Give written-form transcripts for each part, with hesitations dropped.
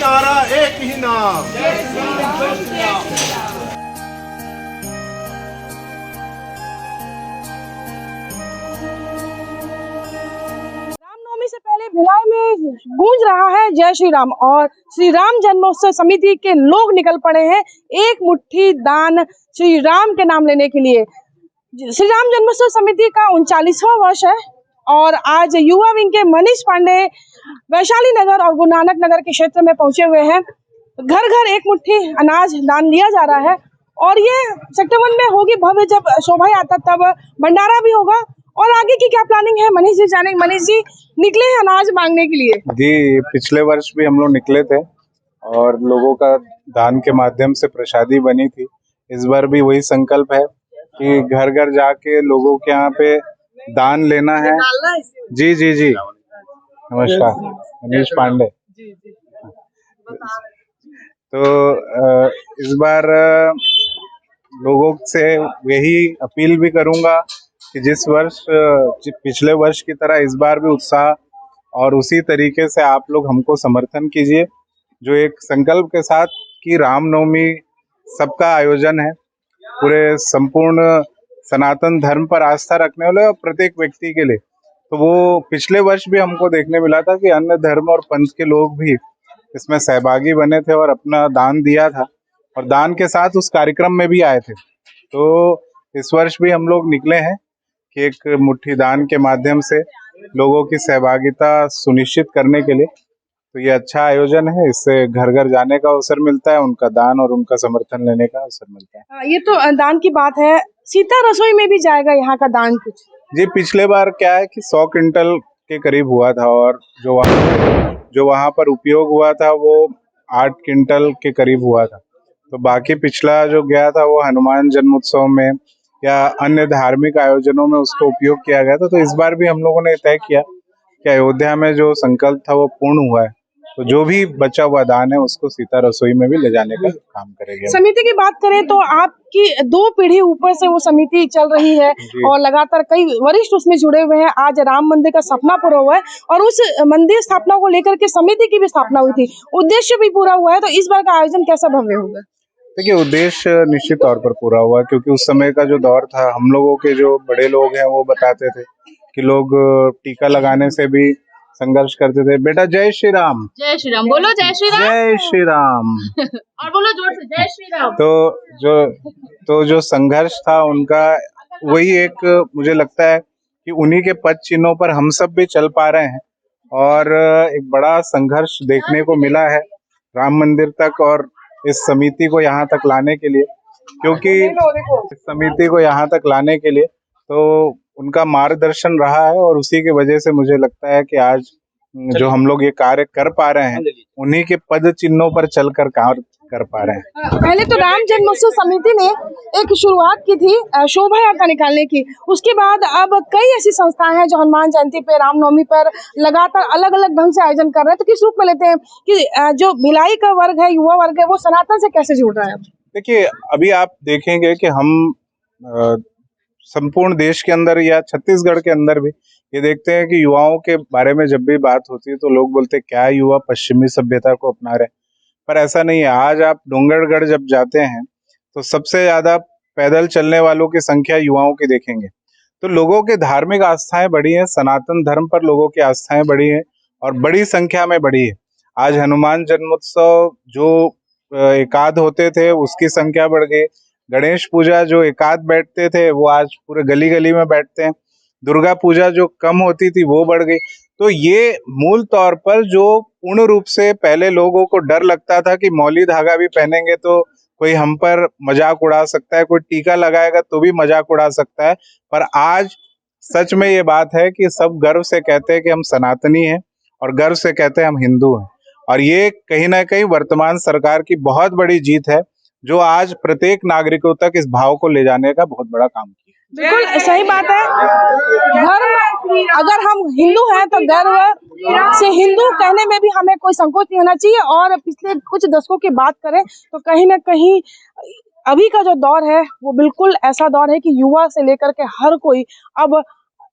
नारा एक ही नाम। रामनवमी से पहले भिलाई में गूंज रहा है जय श्री राम और श्री राम जन्मोत्सव समिति के लोग निकल पड़े हैं एक मुट्ठी दान श्री राम के नाम लेने के लिए। श्री राम जन्मोत्सव समिति का 39वां वर्ष है और आज युवा विंग के मनीष पांडे वैशाली नगर और गुरु नानक नगर के क्षेत्र में पहुंचे हुए हैं। घर घर एक मुट्ठी अनाज दान दिया जा रहा है और ये सेक्टर 1 में होगी भव्य, जब शोभा यात्रा तब भंडारा भी होगा। और आगे की क्या प्लानिंग है मनीष जी जानेंगे। मनीष जी निकले हैं अनाज मांगने के लिए। जी, पिछले वर्ष भी हम लोग निकले थे और लोगों का दान के माध्यम से प्रसादी बनी थी। इस बार भी वही संकल्प है कि घर घर जाके लोगों के यहाँ पे दान लेना है। जी जी जी, नमस्कार, मनीष पांडे। तो इस बार लोगों से यही अपील भी करूंगा कि जिस वर्ष पिछले वर्ष की तरह इस बार भी उत्साह और उसी तरीके से आप लोग हमको समर्थन कीजिए, जो एक संकल्प के साथ कि रामनवमी सबका आयोजन है, पूरे संपूर्ण सनातन धर्म पर आस्था रखने वाले और प्रत्येक व्यक्ति के लिए। तो वो पिछले वर्ष भी हमको देखने मिला था कि अन्य धर्म और पंथ के लोग भी इसमें सहभागी बने थे और अपना दान दिया था और दान के साथ उस कार्यक्रम में भी आए थे। तो इस वर्ष भी हम लोग निकले हैं कि एक मुट्ठी दान के माध्यम से लोगों की सहभागिता सुनिश्चित करने के लिए। तो ये अच्छा आयोजन है, इससे घर घर जाने का अवसर मिलता है, उनका दान और उनका समर्थन लेने का अवसर मिलता है। ये तो दान की बात है, सीता रसोई में भी जाएगा यहाँ का दान कुछ? जी, पिछले बार क्या है कि 100 क्विंटल के करीब हुआ था और जो वहाँ पर उपयोग हुआ था वो 8 क्विंटल के करीब हुआ था। तो बाकी पिछला जो गया था वो हनुमान जन्मोत्सव में या अन्य धार्मिक आयोजनों में उसका उपयोग किया गया था। तो इस बार भी हम लोगों ने तय किया कि अयोध्या में जो संकल्प था वो पूर्ण हुआ है, तो जो भी बचा हुआ दान है उसको सीता रसोई में भी ले जाने का काम करेंगे। समिति की बात करें तो आपकी 2 पीढ़ी ऊपर से वो समिति चल रही है और लगातार कई वरिष्ठ उसमें जुड़े हुए हैं। आज राम मंदिर का सपना पूरा हुआ है और उस मंदिर स्थापना को लेकर के समिति की भी स्थापना हुई थी, उद्देश्य भी पूरा हुआ है। तो इस बार का आयोजन कैसा भव्य होगा? देखिए, उद्देश्य निश्चित तौर पर पूरा हुआ, क्योंकि उस समय का जो दौर था, हम लोगों के जो बड़े लोग हैं वो बताते थे कि लोग टीका लगाने से भी संघर्ष करते थे। बेटा जय श्री राम, जय श्री राम बोलो, जय श्री राम, जय श्री राम और बोलो जोर से, जय श्री राम। तो जो संघर्ष था उनका, वही एक मुझे लगता है कि उन्हीं के पद चिन्हों पर हम सब भी चल पा रहे हैं और एक बड़ा संघर्ष देखने को मिला है राम मंदिर तक और इस समिति को यहाँ तक लाने के लिए, क्योंकि इस समिति को यहाँ तक लाने के लिए तो उनका मार्गदर्शन रहा है और उसी की वजह से मुझे लगता है कि आज जो हम लोग ये कार्य कर पा रहे हैं उन्हीं के पद चिन्हों पर चलकर कार्य कर पा रहे हैं। पहले तो राम जन्मोत्सव समिति ने एक शुरुआत की थी शोभा यात्रा निकालने की, उसके बाद अब कई ऐसी संस्थाएं हैं जो हनुमान जयंती पे, रामनवमी पर लगातार अलग अलग ढंग से आयोजन कर रहे हैं। तो किस रूप में लेते हैं कि जो भिलाई का वर्ग है, युवा वर्ग है, वो सनातन से कैसे जुड़ रहा है? देखिए, अभी आप देखेंगे कि हम संपूर्ण देश के अंदर या छत्तीसगढ़ के अंदर भी ये देखते हैं कि युवाओं के बारे में जब भी बात होती है तो लोग बोलते हैं क्या युवा पश्चिमी सभ्यता को अपना रहे, पर ऐसा नहीं है। आज आप डोंगरगढ़ जब जाते हैं तो सबसे ज्यादा पैदल चलने वालों की संख्या युवाओं की देखेंगे। तो लोगों के धार्मिक आस्थाएं बढ़ी हैं, सनातन धर्म पर लोगों की आस्थाएं बढ़ी हैं और बड़ी संख्या में बढ़ी है। आज हनुमान जन्मोत्सव जो एकाध होते थे उसकी संख्या बढ़ गई, गणेश पूजा जो एकाध बैठते थे वो आज पूरे गली गली में बैठते हैं, दुर्गा पूजा जो कम होती थी वो बढ़ गई। तो ये मूल तौर पर जो पूर्ण रूप से पहले लोगों को डर लगता था कि मौली धागा भी पहनेंगे तो कोई हम पर मजाक उड़ा सकता है, कोई टीका लगाएगा तो भी मजाक उड़ा सकता है, पर आज सच में ये बात है कि सब गर्व से कहते हैं कि हम सनातनी हैं और गर्व से कहते हैं हम हिंदू हैं। और ये कहीं ना कहीं वर्तमान सरकार की बहुत बड़ी जीत है जो आज प्रत्येक नागरिकों तक इस भाव को ले जाने का बहुत बड़ा काम किया। बिल्कुल सही बात है। धर्म, अगर हम हिंदू हैं तो गर्व से हिंदू कहने में भी हमें कोई संकोच नहीं होना चाहिए। और पिछले कुछ दशकों की बात करें तो कहीं ना कहीं अभी का जो दौर है वो बिल्कुल ऐसा दौर है कि युवा से लेकर के हर कोई अब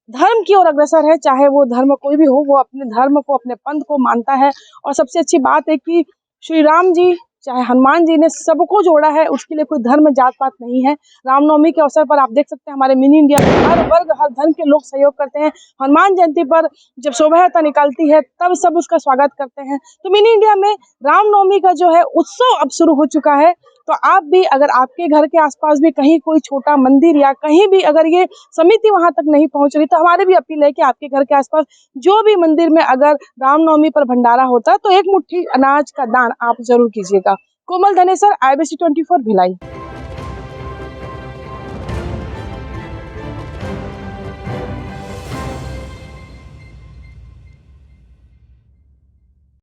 धर्म की ओर अग्रसर है, चाहे वो धर्म कोई भी हो, वो अपने धर्म को, अपने पंथ को मानता है। और सबसे अच्छी बात है कि श्री राम जी चाहे हनुमान जी ने सबको जोड़ा है, उसके लिए कोई धर्म जात पात नहीं है। रामनवमी के अवसर पर आप देख सकते हैं हमारे मिनी इंडिया में हर वर्ग हर धर्म के लोग सहयोग करते हैं। हनुमान जयंती पर जब शोभा यात्रा निकलती है तब सब उसका स्वागत करते हैं। तो मिनी इंडिया में रामनवमी का जो है उत्सव अब शुरू हो चुका है। तो आप भी अगर आपके घर के आसपास भी कहीं कोई छोटा मंदिर या कहीं भी अगर ये समिति वहां तक नहीं पहुंच रही, तो हमारे भी अपील है कि आपके घर के आसपास जो भी मंदिर में अगर रामनवमी पर भंडारा होता है तो एक मुट्ठी अनाज का दान आप जरूर कीजिएगा। कोमल धनेसर, IBC 24 भिलाई।